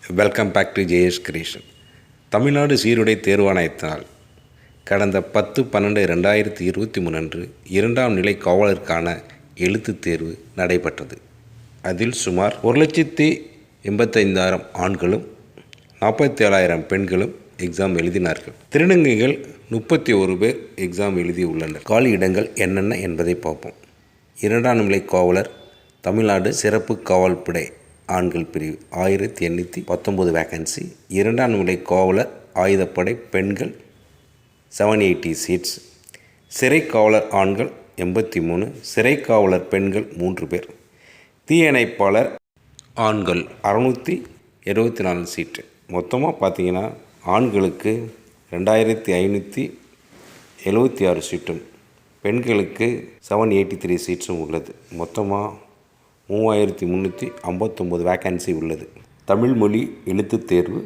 Welcome back to JS creation. Tamil Nadu சீருடை தேர்வாணையத்தினால் கடந்த 10/12/2023 அன்று 2ஆம் நிலை காவலருக்கான எழுத்துத் தேர்வு நடைபெற்றது. அதில் சுமார் 1,85,000 ஆண்களும் 47,000 பெண்களும் எக்ஸாம் எழுதினார்கள். திருநங்கைகள் 31 பேர் எக்ஸாம் எழுதியுள்ளனர். காலி இடங்கள் என்னென்ன என்பதை பார்ப்போம். 2ஆம் நிலை காவலர் தமிழ்நாடு சிறப்பு காவல்படை ஆண்கள் பிரிவு 1819 வேக்கன்சி. 2ஆம் நிலை காவலர் ஆயுதப்படை பெண்கள் 780 சீட்ஸ். சிறை காவலர் ஆண்கள் 83, சிறை காவலர் பெண்கள் 3 பேர். தீயணைப்பாளர் ஆண்கள் 674 சீட்டு. மொத்தமாக பார்த்தீங்கன்னா ஆண்களுக்கு 2576 சீட்டும் பெண்களுக்கு 783 சீட்ஸும் உள்ளது. மொத்தமாக 3359 வேக்கன்சி உள்ளது. தமிழ் மொழி எழுத்துத் தேர்வு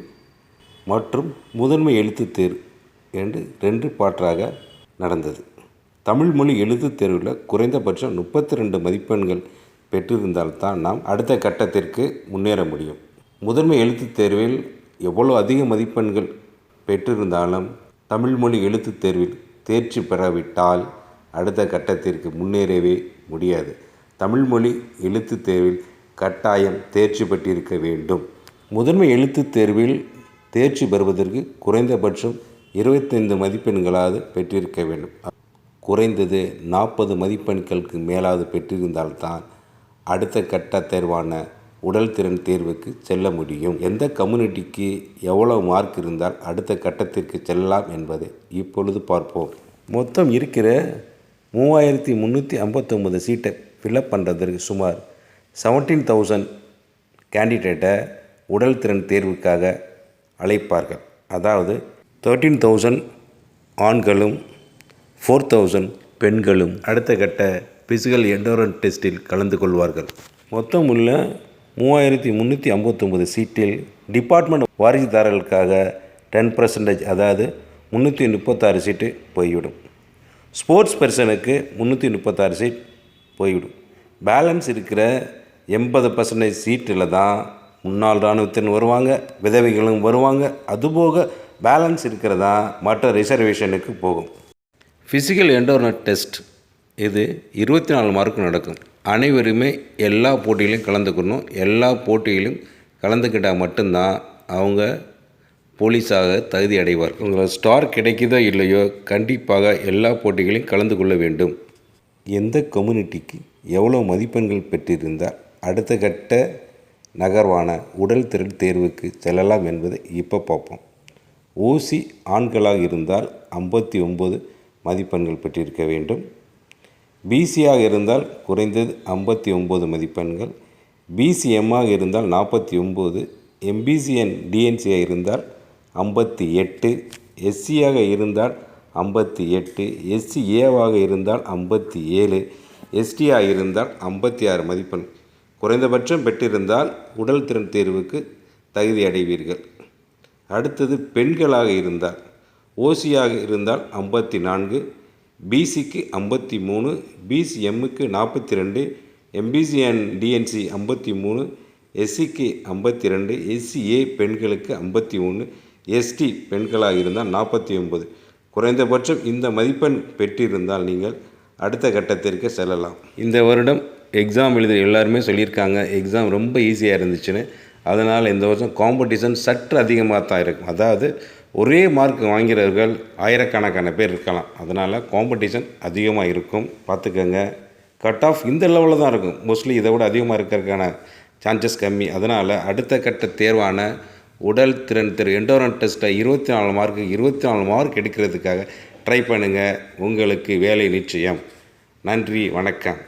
மற்றும் முதன்மை எழுத்துத் தேர்வு என்று 2 பாற்றாக நடந்தது. தமிழ் மொழி எழுத்துத் தேர்வில் குறைந்தபட்சம் 32 மதிப்பெண்கள் பெற்றிருந்தால்தான் நாம் அடுத்த கட்டத்திற்கு முன்னேற முடியும். முதன்மை எழுத்துத் தேர்வில் எவ்வளோ அதிக மதிப்பெண்கள் பெற்றிருந்தாலும் தமிழ் மொழி எழுத்துத் தேர்வில் தேர்ச்சி பெறாவிட்டால் அடுத்த கட்டத்திற்கு முன்னேறவே முடியாது. தமிழ் மொழி எழுத்துத் தேர்வில் கட்டாயம் தேர்ச்சி பெற்றிருக்க வேண்டும். முதன்மை எழுத்துத் தேர்வில் தேர்ச்சி பெறுவதற்கு குறைந்தபட்சம் 25 மதிப்பெண்களாவது பெற்றிருக்க வேண்டும். குறைந்தது 40 மதிப்பெண்களுக்கு மேலாவது பெற்றிருந்தால்தான் அடுத்த கட்ட தேர்வான உடல் திறன் தேர்வுக்கு செல்ல முடியும். எந்த கம்யூனிட்டிக்கு எவ்வளவு மார்க் இருந்தால் அடுத்த கட்டத்திற்கு செல்லலாம் என்பதை இப்பொழுது பார்ப்போம். மொத்தம் இருக்கிற 3359 சீட்டை ஃபில்அப் பண்ணுறதுக்கு சுமார் 17,000 கேண்டிடேட்டை உடல் திறன் தேர்வுக்காக அழைப்பார்கள். அதாவது 13,000 ஆண்களும் 4,000 பெண்களும் அடுத்த கட்ட ஃபிசிக்கல் எண்டோரன்ஸ் டெஸ்ட்டில் கலந்து கொள்வார்கள். மொத்தம் உள்ள 3359 சீட்டில் டிபார்ட்மெண்ட் வாரிசுதாரர்களுக்காக 10% அதாவது 336 சீட்டு போய்விடும். ஸ்போர்ட்ஸ் பர்சனுக்கு 336 சீட் போய்விடும். பேலன்ஸ் இருக்கிற 80% சீட்டில் தான் முன்னாள் இராணுவத்தின் வருவாங்க, விதவைகளும் வருவாங்க. அதுபோக பேலன்ஸ் இருக்கிறதா மற்ற ரிசர்வேஷனுக்கு போகும். ஃபிசிக்கல் எண்டோரன்ஸ் டெஸ்ட் இது 24 மார்க்கு நடக்கும். அனைவருமே எல்லா போட்டியிலையும் கலந்துக்கணும். எல்லா போட்டியிலும் கலந்துக்கிட்டால் மட்டும்தான் அவங்க போலீஸாக தகுதி அடைவார். உங்களுக்கு ஸ்டார் கிடைக்குதோ இல்லையோ கண்டிப்பாக எல்லா போட்டிகளையும் கலந்து கொள்ள வேண்டும். எந்த கம்யூனிட்டிக்கு எவ்வளோ மதிப்பெண்கள் பெற்றிருந்தால் அடுத்த கட்ட நகர்வான உடல் திறன் தேர்வுக்கு செல்லலாம் என்பதை இப்போ பார்ப்போம். ஓசி ஆண்களாக இருந்தால் 59 மதிப்பெண்கள் பெற்றிருக்க வேண்டும். பிசியாக இருந்தால் குறைந்தது 59 மதிப்பெண்கள். பிசிஎம்மாக இருந்தால் 49, எம்பிசிஎன் டிஎன்சியாக இருந்தால் 58, எஸ்சியாக இருந்தால் 58, எஸ்சிஏவாக இருந்தால் 57, எஸ்டியாக இருந்தால் 56 மதிப்பெண் குறைந்தபட்சம் பெற்றிருந்தால் உடல் திறன் தேர்வுக்கு தகுதி அடைவீர்கள். அடுத்தது பெண்களாக இருந்தால் ஓசியாக இருந்தால் 54, பிசிக்கு 53, பிசிஎம்முக்கு 42, எம்பிசிஎன் டிஎன்சி 53, எஸ்சிக்கு 52, எஸ்சிஏ பெண்களுக்கு 51, எஸ்டி பெண்களாக இருந்தால் 49. குறைந்தபட்சம் இந்த மதிப்பெண் பெற்றிருந்தால் நீங்கள் அடுத்த கட்டத்திற்கு செல்லலாம். இந்த வருடம் எக்ஸாம் எழுத எல்லாருமே சொல்லியிருக்காங்க எக்ஸாம் ரொம்ப ஈஸியாக இருந்துச்சுன்னு. அதனால் இந்த வருஷம் காம்படிஷன் சற்று அதிகமாக தான் இருக்கும். அதாவது ஒரே மார்க் வாங்கிறவர்கள் ஆயிரக்கணக்கான பேர் இருக்கலாம். அதனால் காம்படிஷன் அதிகமாக இருக்கும், பார்த்துக்கோங்க. கட் ஆஃப் இந்த லெவலில் தான் இருக்கும். மோஸ்ட்லி இதை விட அதிகமாக இருக்கிறதுக்கான சான்சஸ் கம்மி. அதனால் அடுத்த கட்ட தேர்வான உடல் திறன் எண்டோரன்ஸ் டெஸ்ட்டில் 24 மார்க் எடுக்கிறதுக்காக ட்ரை பண்ணுங்கள். உங்களுக்கு வேலை நிச்சயம். நன்றி, வணக்கம்.